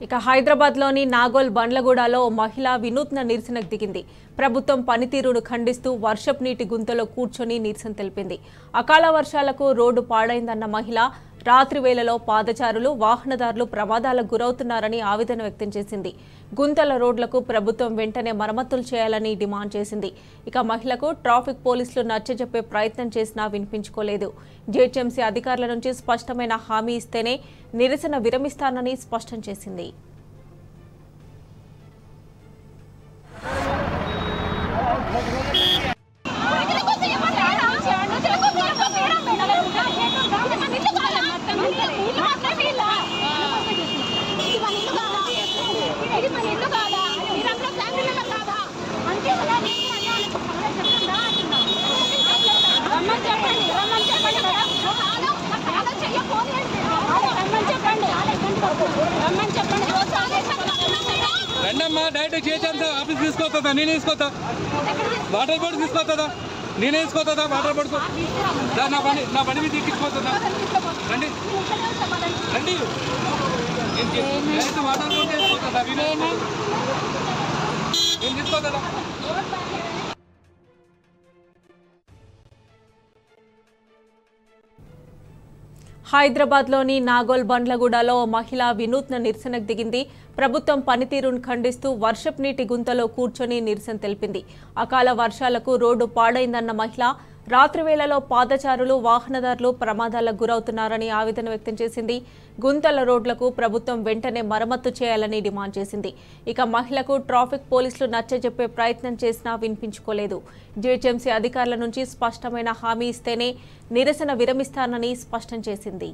ఇక హైదరాబాద్లోని నాగోల్ బండ్లగూడలో మహిళ వినూత్న నిరసనకు దిగింది. ప్రభుత్వం పనితీరును ఖండిస్తూ వర్షపు నీటి గుంతలో కూర్చొని నిరసన తెలిపింది. అకాల వర్షాలకు రోడ్డు పాడైందన్న మహిళ రాత్రి వేళలో పాదచారులు, వాహనదారులు ప్రమాదాలకు గురవుతున్నారని ఆవేదన వ్యక్తం చేసింది. గుంతల రోడ్లకు ప్రభుత్వం వెంటనే మరమ్మతులు చేయాలని డిమాండ్ చేసింది. ఇక మహిళకు ట్రాఫిక్ పోలీసులు నచ్చజెప్పే ప్రయత్నం చేసినా వినిపించుకోలేదు. జీహెచ్ఎంసీ అధికారుల నుంచి స్పష్టమైన హామీ ఇస్తేనే నిరసన విరమిస్తానని స్పష్టం చేసింది. రండమ్మా, డైరెక్ట్ జీహెచ్ఎంసీ ఆఫీస్ తీసుకొస్తుందా? నేనే తీసుకొస్తా. వాటర్ బోర్డు తీసుకొస్తుందా? నేనే తీసుకొస్తుందా? వాటర్ బోర్డు నా బండి మీద ఎక్కించుకోతుందా? రండి రండి, డైరెక్ట్ వాటర్ బోర్డు తీసుకొస్తుందా? నేను తీసుకోతుందా? హైదరాబాద్లోని నాగోల్ బండ్లగూడలో మహిళ వినూత్న నిరసనకు దిగింది. ప్రభుత్వం పనితీరును ఖండిస్తూ వర్షపు నీటి గుంతలో కూర్చొని నిరసన తెలిపింది. అకాల వర్షాలకు రోడ్డు పాడైందన్న మహిళ రాత్రి వేళలో పాదచారులు, వాహనదారులు ప్రమాదాలకు గురవుతున్నారని ఆవేదన వ్యక్తం చేసింది. గుంతల రోడ్లకు ప్రభుత్వం వెంటనే మరమ్మతు చేయాలని డిమాండ్ చేసింది. ఇక మహిళకు ట్రాఫిక్ పోలీసులు నచ్చజెప్పే ప్రయత్నం చేసినా వినిపించుకోలేదు. జీహెచ్ఎంసీ అధికారుల నుంచి స్పష్టమైన హామీ ఇస్తేనే నిరసన విరమిస్తానని స్పష్టం చేసింది.